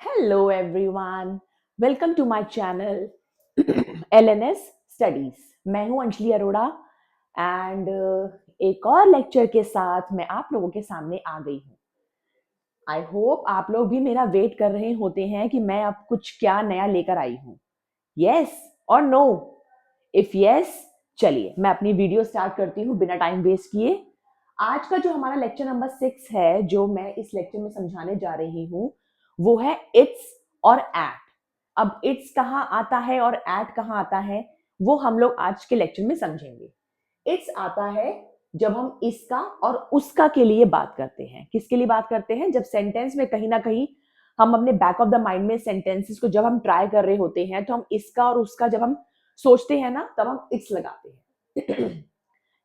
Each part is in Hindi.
Hello everyone, welcome to my channel LNS Studies। मैं हूं अंजलि अरोड़ा एंड एक और लेक्चर के साथ मैं आप लोगों के सामने आ गई हूं। आई होप आप लोग भी मेरा वेट कर रहे होते हैं कि मैं अब कुछ क्या नया लेकर आई हूं। यस और नो? इफ यस, चलिए मैं अपनी वीडियो स्टार्ट करती हूँ बिना टाइम वेस्ट किए। आज का जो हमारा लेक्चर नंबर 6 है, जो मैं इस लेक्चर में समझाने जा रही हूँ, वो है इट्स और एट। अब इट्स कहाँ आता है और एट कहाँ आता है, वो हम लोग आज के लेक्चर में समझेंगे। इट्स आता है जब हम इसका और उसका के लिए बात करते हैं। किसके लिए बात करते हैं? जब सेंटेंस में कहीं ना कहीं हम अपने बैक ऑफ द माइंड में सेंटेंसेस को जब हम ट्राई कर रहे होते हैं, तो हम इसका और उसका जब हम सोचते हैं ना, तब हम इट्स लगाते हैं।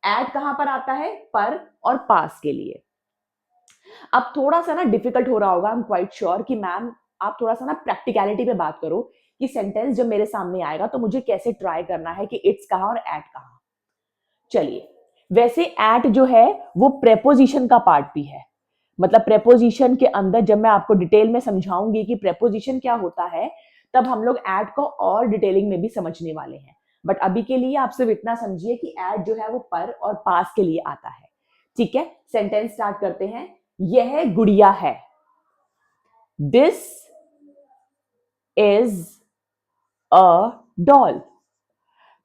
एट कहां पर आता है? पर और पास के लिए। अब थोड़ा सा ना डिफिकल्ट हो रहा होगा, आई एम क्वाइट श्योर कि मैम आप थोड़ा सा ना प्रैक्टिकलिटी पे बात करो कि सेंटेंस जब मेरे सामने आएगा तो मुझे कैसे ट्राई करना है कि इट्स कहां और एट कहां। चलिए, वैसे एट जो है वो प्रेपोजिशन का पार्ट भी है। मतलब प्रेपोजिशन के अंदर जब मैं आपको डिटेल में समझाऊंगी कि प्रेपोजिशन क्या होता है, तब हम लोग एट को और डिटेलिंग में भी समझने वाले हैं। बट अभी के लिए आप सिर्फ इतना समझिए कि एट जो है वो पर और पास के लिए आता है। ठीक है, सेंटेंस स्टार्ट करते हैं। यह गुड़िया है। This is a doll.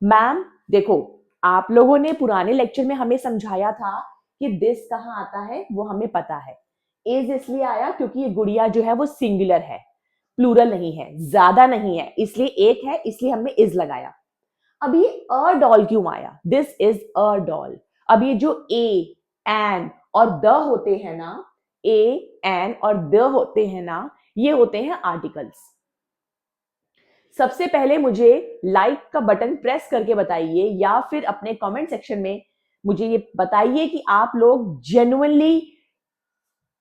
Ma'am देखो, आप लोगों ने पुराने लेक्चर में हमें समझाया था कि दिस कहां आता है, वो हमें पता है। इज इसलिए आया क्योंकि ये गुड़िया जो है वो सिंगुलर है, प्लूरल नहीं है, ज्यादा नहीं है, इसलिए एक है, इसलिए हमने इज लगाया। अब ये अ डॉल क्यों आया? This is a doll. अब ये जो ए एन और द होते हैं ना, ए एन और द होते हैं ना, ये होते हैं आर्टिकल्स। सबसे पहले मुझे लाइक का बटन प्रेस करके बताइए या फिर अपने कमेंट सेक्शन में मुझे ये बताइए कि आप लोग जेन्युइनली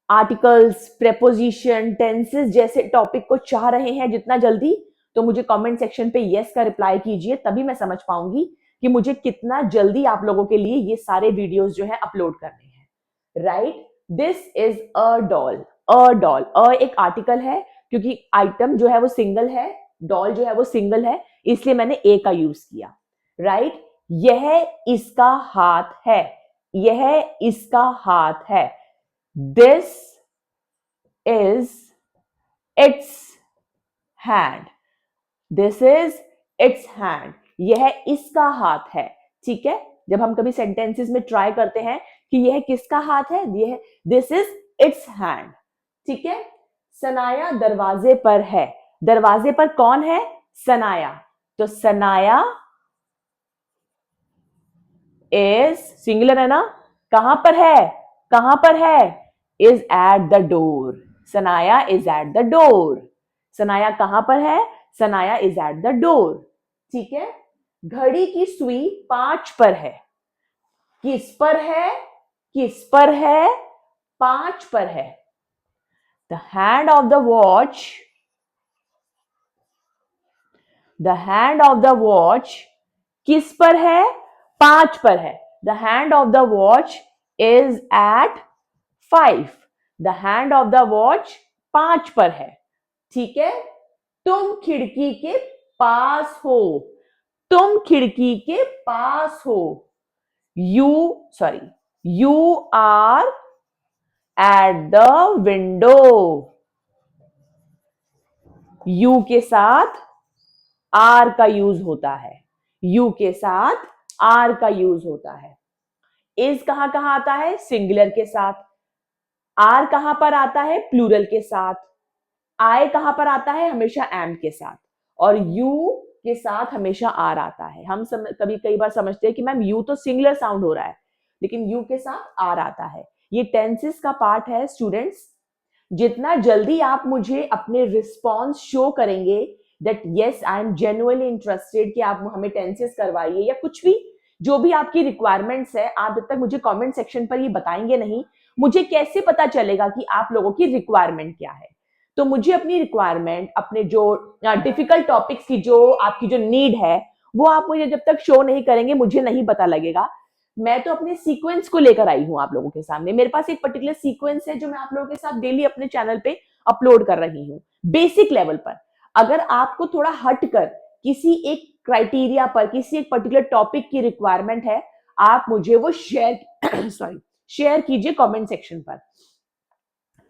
आर्टिकल्स, प्रेपोजिशन, टेंसेस जैसे टॉपिक को चाह रहे हैं जितना जल्दी। तो मुझे कमेंट सेक्शन पे यस का रिप्लाई कीजिए, तभी मैं समझ पाऊंगी कि मुझे कितना जल्दी आप लोगों के लिए ये सारे वीडियोस जो है अपलोड करने हैं। Right, this is a doll. A doll, a एक आर्टिकल है क्योंकि आइटम जो है वो सिंगल है, डॉल जो है वो सिंगल है, इसलिए मैंने ए का यूज किया। राइट, यह इसका हाथ है। यह इसका हाथ है। This is it's hand. This is it's hand. यह इसका हाथ है। ठीक है, जब हम कभी सेंटेंसेस में ट्राई करते हैं कि यह किसका हाथ है, यह दिस इज इट्स हैंड। ठीक है, सनाया दरवाजे पर है। दरवाजे पर कौन है? सनाया। तो सनाया इज सिंगुलर है ना, कहां पर है? कहां पर है? Is at the door. Sanaya is at the door. Sanaya कहां पर है? Sanaya is at the door. ठीक है, घड़ी की सुई 5 पर है। किस पर है? किस पर है? 5 पर है। The hand of the watch, the hand of the watch किस पर है? 5 पर है। The hand of the watch is at 5। The hand of the watch 5 पर है। ठीक है, तुम खिड़की के पास हो। तुम खिड़की के पास हो। You sorry, you are at the window. You के साथ आर का यूज होता है। यू के साथ आर का यूज होता है। इज कहां कहां आता है? सिंगुलर के साथ। आर कहां पर आता है? प्लूरल के साथ। आई कहां पर आता है? हमेशा एम के साथ। और यू के साथ हमेशा आर आता है। हम कभी कई बार समझते हैं कि मैम यू तो सिंगुलर साउंड हो रहा है, लेकिन यू के साथ आर आता है। ये टेंसेस का पार्ट है स्टूडेंट्स। जितना जल्दी आप मुझे अपने रिस्पॉन्स शो करेंगे that yes I am genuinely interested कि आप हमें टेंसेस करवाइए या कुछ भी, जो भी आपकी रिक्वायरमेंट्स है, आप जब तक मुझे कमेंट सेक्शन पर ये बताएंगे नहीं, मुझे कैसे पता चलेगा कि आप लोगों की रिक्वायरमेंट क्या है। तो मुझे अपनी रिक्वायरमेंट, अपने जो डिफिकल्ट टॉपिक्स की जो आपकी जो नीड है, वो आप मुझे जब तक शो नहीं करेंगे मुझे नहीं पता लगेगा। मैं तो अपने सीक्वेंस को लेकर आई हूं आप लोगों के सामने। मेरे पास एक पर्टिकुलर सीक्वेंस है जो मैं आप लोगों के साथ डेली अपने चैनल पे अपलोड कर रही हूँ। बेसिक लेवल पर। अगर आपको थोड़ा हट कर किसी एक क्राइटेरिया पर, किसी एक पर्टिकुलर टॉपिक की रिक्वायरमेंट है, आप मुझे वो शेयर सॉरी शेयर कीजिए कमेंट सेक्शन पर।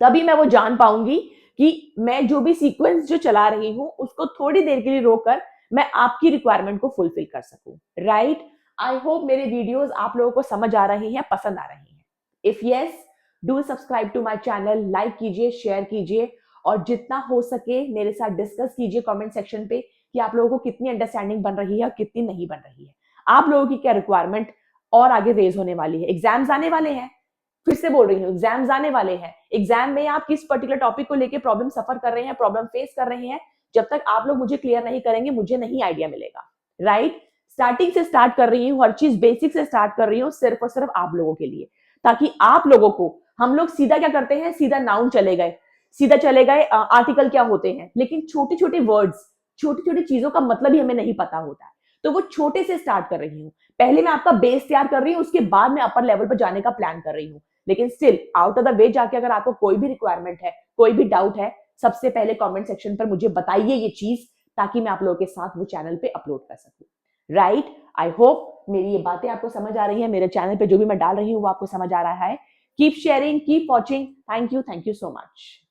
तभी मैं वो जान पाऊंगी कि मैं जो भी सीक्वेंस जो चला रही हूं उसको थोड़ी देर के लिए रोककर मैं आपकी रिक्वायरमेंट को फुलफिल कर सकूं। राइट, आई होप मेरे वीडियोस आप लोगों को समझ आ रही हैं, पसंद आ रही हैं। If yes, do subscribe to my channel, like कीजिए, शेयर कीजिए, और जितना हो सके मेरे साथ डिस्कस कीजिए कमेंट सेक्शन पे कि आप लोगों को कितनी अंडरस्टैंडिंग बन रही है और कितनी नहीं बन रही है। आप लोगों की क्या रिक्वायरमेंट और आगे रेज होने वाली है। एग्जाम्स आने वाले हैं, फिर से बोल रही हूँ, एग्जाम्स आने वाले हैं। एग्जाम में आप किस पर्टिकुलर टॉपिक को लेके प्रॉब्लम सफर कर रहे हैं, प्रॉब्लम फेस कर रहे हैं, जब तक आप लोग मुझे क्लियर नहीं करेंगे मुझे नहीं आइडिया मिलेगा। राइट, स्टार्टिंग से स्टार्ट कर रही हूँ, हर चीज बेसिक से स्टार्ट कर रही हूँ, सिर्फ और सिर्फ आप लोगों के लिए, ताकि आप लोगों को, हम लोग सीधा क्या करते हैं, सीधा नाउन चले गए, सीधा चले गए आर्टिकल क्या होते हैं, लेकिन छोटे छोटे वर्ड्स, छोटी छोटी चीजों का मतलब ही हमें नहीं पता होता है। तो वो छोटे से स्टार्ट कर रही हूँ। पहले मैं आपका बेस तैयार कर रही हूँ, उसके बाद मैं अपर लेवल पर जाने का प्लान कर रही हूँ। लेकिन still out of the way जाके अगर आपको कोई भी रिक्वायरमेंट है, कोई भी डाउट है, सबसे पहले कमेंट सेक्शन पर मुझे बताइए ये चीज, ताकि मैं आप लोगों के साथ वो चैनल पे अपलोड कर सकूं। राइट, आई होप मेरी ये बातें आपको समझ आ रही है, मेरे चैनल पे जो भी मैं डाल रही हूँ वो आपको समझ आ रहा है। Keep sharing, keep watching. Thank you so much.